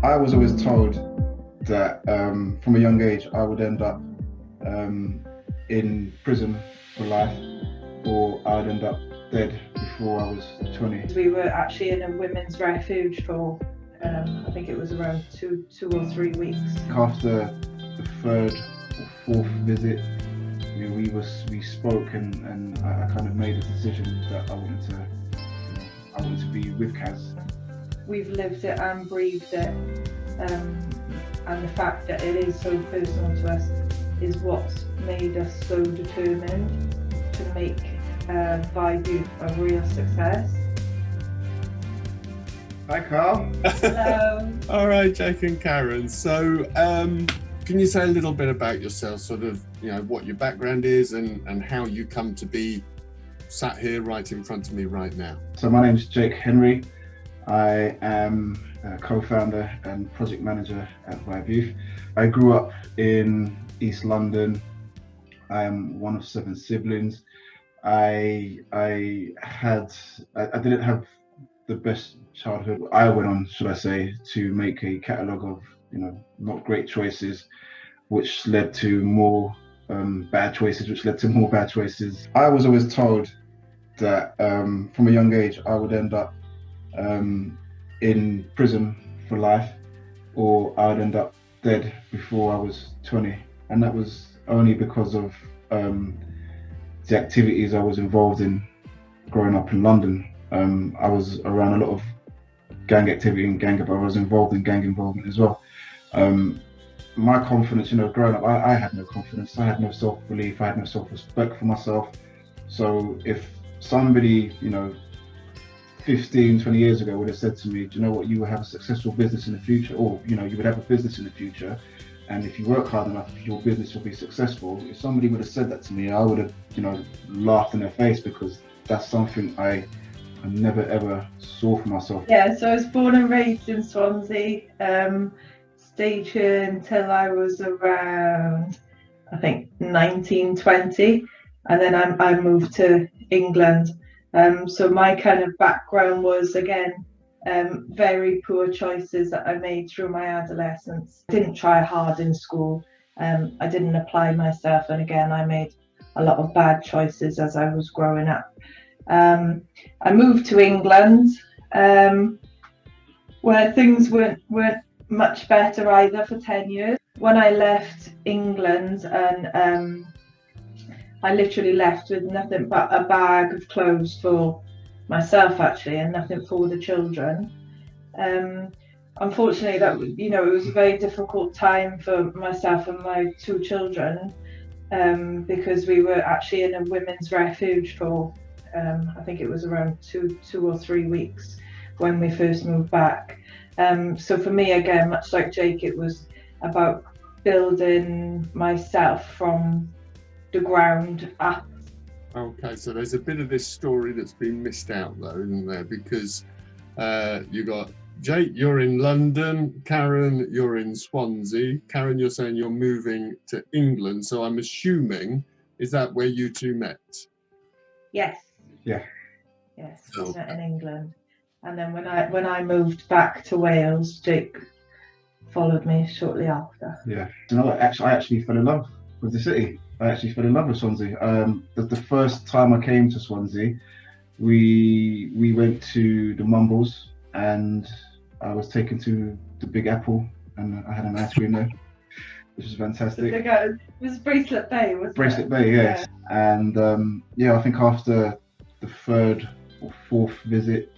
I was always told that from a young age I would end up in prison for life, or I would end up dead before I was 20. We were actually in a women's refuge for I think it was around two or 3 weeks. After the third or fourth visit, we spoke, and I kind of made a decision that I wanted to be with Kaz. We've lived it and breathed it, and the fact that it is so personal to us is what's made us so determined to make Vibe Youth a real success. Hi, Carl. Hello. All right, Jake and Karen. So, can you say a little bit about yourself, sort of, what your background is and how you come to be sat here right in front of me right now? So my name is Jake Henry. I am a co-founder and project manager at Vibe Youth. I grew up in East London. I am one of 7 siblings. I didn't have the best childhood. I went on, should I say, to make a catalogue of not great choices, which led to more bad choices, which led to more bad choices. I was always told that from a young age I would end up in prison for life, or I would end up dead before I was 20, and that was only because of the activities I was involved in growing up in London. I was around a lot of gang activity and I was involved in gang involvement as well. My confidence, growing up, I had no confidence. I had no self-belief. I had no self-respect for myself. So if somebody, 15, 20 years ago would have said to me, do you know what, you will have a successful business in the future, or, you would have a business in the future, and if you work hard enough, your business will be successful. If somebody would have said that to me, I would have, laughed in their face, because that's something I never ever saw for myself. Yeah, so I was born and raised in Swansea. Stayed here until I was around, I think, 19, 20, and then I moved to England. So my kind of background was, again, very poor choices that I made through my adolescence. I didn't try hard in school. I didn't apply myself, and again, I made a lot of bad choices as I was growing up. I moved to England, where things weren't much better either for 10 years. When I left England, and I literally left with nothing but a bag of clothes for myself, actually, and nothing for the children. Unfortunately, that it was a very difficult time for myself and my 2 children, because we were actually in a women's refuge for I think it was around two or 3 weeks when we first moved back. So for me, again, much like Jake, it was about building myself from the ground up. Okay, so there's a bit of this story that's been missed out, though, isn't there? Because you got Jake, you're in London. Karen, you're in Swansea. Karen, you're saying you're moving to England. So I'm assuming, is that where you two met? Yes. Yeah. Yes, we met in England. And then when I moved back to Wales, Jake followed me shortly after. Yeah. I actually fell in love with the city. I actually fell in love with Swansea. The first time I came to Swansea, we went to the Mumbles, and I was taken to the Big Apple, and I had an ice cream there, which was fantastic. It was Bracelet Bay, wasn't it? Bracelet Bay, yes. Yeah. And I think after the third or fourth visit,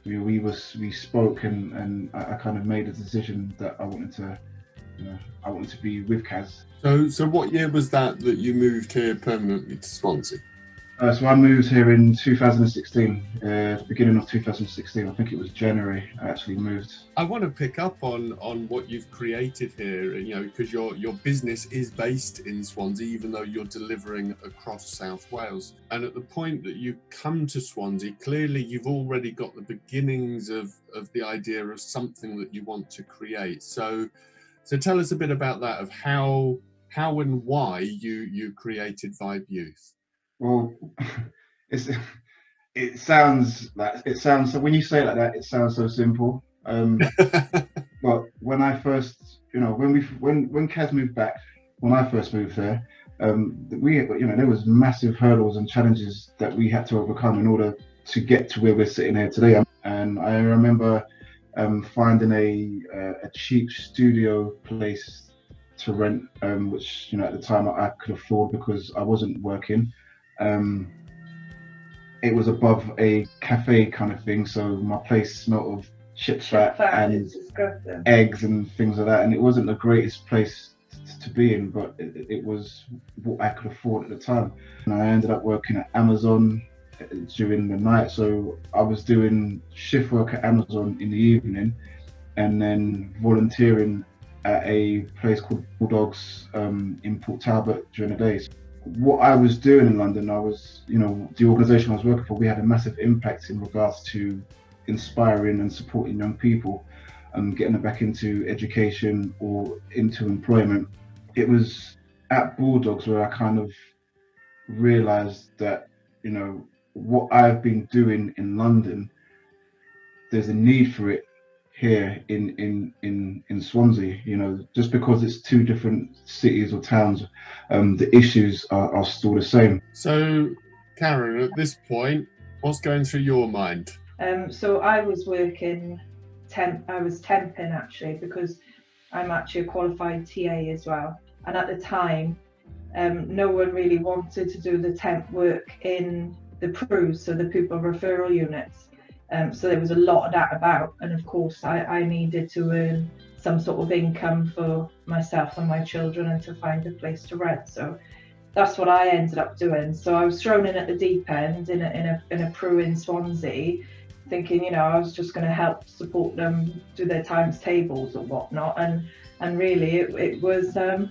we spoke, and I kind of made a decision that I wanted to be with Kaz. So what year was that you moved here permanently to Swansea? So I moved here in 2016, the beginning of 2016. I think it was January I actually moved. I want to pick up on what you've created here, because your business is based in Swansea, even though you're delivering across South Wales. And at the point that you come to Swansea, clearly you've already got the beginnings of the idea of something that you want to create. So tell us a bit about that, of how and why you created Vibe Youth. Well, it sounds so, when you say it like that, it sounds so simple. But when I first, when Kaz moved back, when I first moved there, there was massive hurdles and challenges that we had to overcome in order to get to where we're sitting here today. And I remember finding a cheap studio place to rent, which at the time I could afford because I wasn't working. It was above a cafe kind of thing, so my place smelled of shit fat and eggs and things like that, and it wasn't the greatest place to be in, but it was what I could afford at the time. And I ended up working at Amazon during the night, so I was doing shift work at Amazon in the evening and then volunteering at a place called Bulldogs in Port Talbot during the day. What I was doing in London, I was, the organisation I was working for, we had a massive impact in regards to inspiring and supporting young people and getting them back into education or into employment. It was at Bulldogs where I kind of realised that, what I've been doing in London, there's a need for it here in Swansea. Just because it's two different cities or towns, the issues are still the same. So, Karen, at this point, what's going through your mind? So I was working I was temping actually, because I'm actually a qualified TA as well. And at the time, no one really wanted to do the temp work in the PRUs, so the pupil referral units. So there was a lot of that about, and of course I needed to earn some sort of income for myself and my children and to find a place to rent. So that's what I ended up doing. So I was thrown in at the deep end in a PRU in Swansea, thinking I was just going to help support them do their times tables or whatnot, and really it was a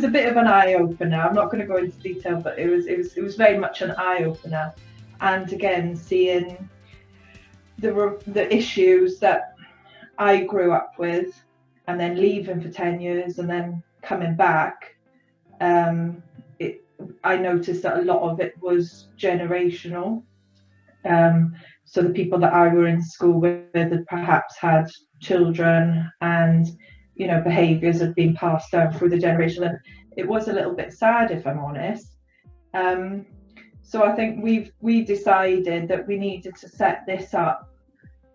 bit of an eye opener. I'm not going to go into detail, but it was very much an eye opener, and again seeing the issues that I grew up with, and then leaving for 10 years and then coming back, I noticed that a lot of it was generational. So the people that I were in school with had perhaps had children, and behaviours had been passed down through the generation, and it was a little bit sad, if I'm honest. So I think we decided that we needed to set this up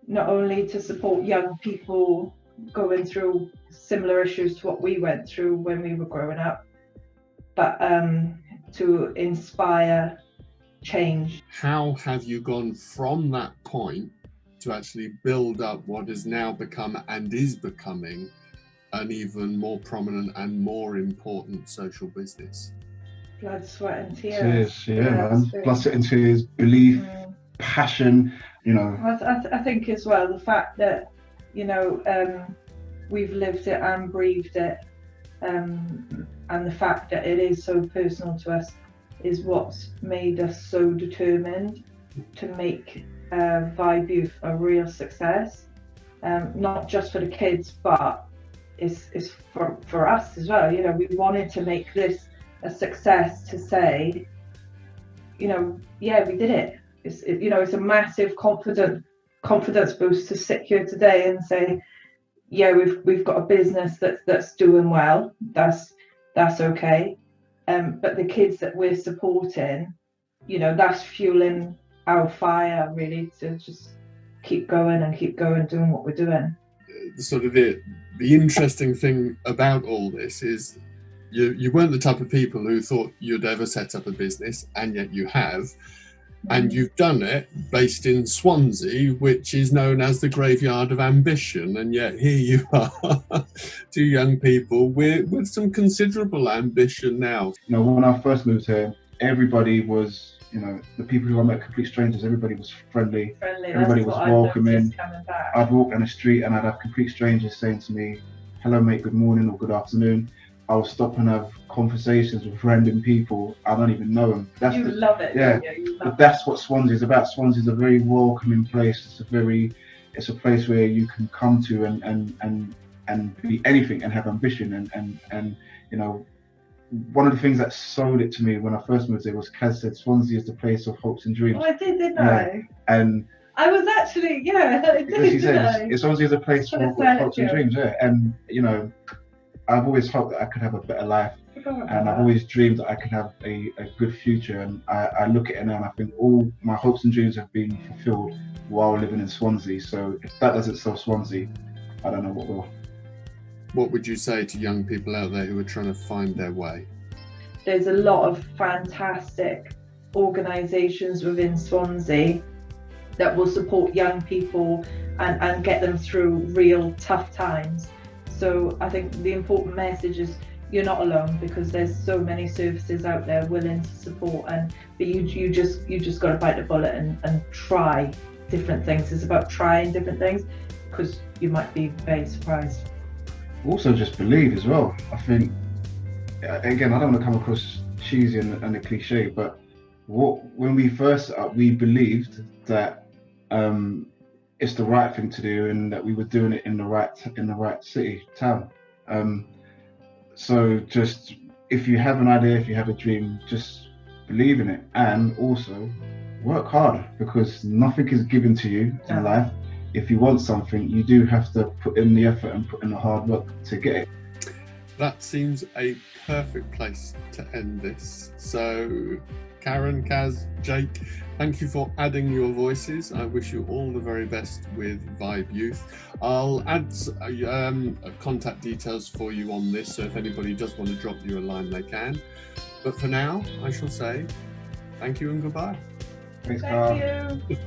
not only to support young people going through similar issues to what we went through when we were growing up, but to inspire change. How have you gone from that point to actually build up what has now become and is becoming an even more prominent and more important social business? Blood, sweat and tears. Man. Blood, sweat and tears, belief, passion, I think as well the fact that we've lived it and breathed it, and the fact that it is so personal to us is what's made us so determined to make Vibe Youth a real success, not just for the kids, but it's for us as well. We wanted to make this a success, to say, yeah, we did it. It's a massive confidence boost to sit here today and say, yeah, we've got a business that's doing well. That's okay. But the kids that we're supporting, that's fueling our fire really to just keep going doing what we're doing. Sort of the interesting thing about all this is you weren't the type of people who thought you'd ever set up a business, and yet you have. And you've done it based in Swansea, which is known as the graveyard of ambition. And yet here you are, two young people with some considerable ambition now. When I first moved here, everybody was, the people who I met, complete strangers, everybody was friendly. Everybody was welcoming. I'd walk down the street and I'd have complete strangers saying to me, hello mate, good morning or good afternoon. I'll stop and have conversations with random people I don't even know them. Love it. Yeah, but that's what Swansea is about. Swansea is a very welcoming place. It's a place where you can come to and be anything and have ambition and one of the things that sold it to me when I first moved there was Kaz said Swansea is the place of hopes and dreams. Oh, I did, didn't I? And I was actually, yeah, I Because she did, said didn't it's always a place for That's right, hopes and yeah. dreams, yeah. And you know, I've always hoped that I could have a better life, I forgot about and I've that. always dreamed that I could have a good future. And I look at it now and I think all my hopes and dreams have been fulfilled while living in Swansea. So if that doesn't sell Swansea, I don't know what will. What would you say to young people out there who are trying to find their way? There's a lot of fantastic organisations within Swansea that will support young people and get them through real tough times. So I think the important message is you're not alone, because there's so many services out there willing to support, but you just got to bite the bullet and try different things. It's about trying different things, because you might be very surprised. Also, just believe as well. I think, again, I don't want to come across cheesy and a cliche, but when we first set up, we believed that it's the right thing to do, and that we were doing it in the right city, town. So just, if you have an idea, if you have a dream, just believe in it, and also work hard, because nothing is given to you in life. If you want something, you do have to put in the effort and put in the hard work to get it. That seems a perfect place to end this. So, Karen, Kaz, Jake, thank you for adding your voices. I wish you all the very best with Vibe Youth. I'll add contact details for you on this, so if anybody does want to drop you a line, they can. But for now, I shall say thank you and goodbye. Thanks, Carl. Thank you.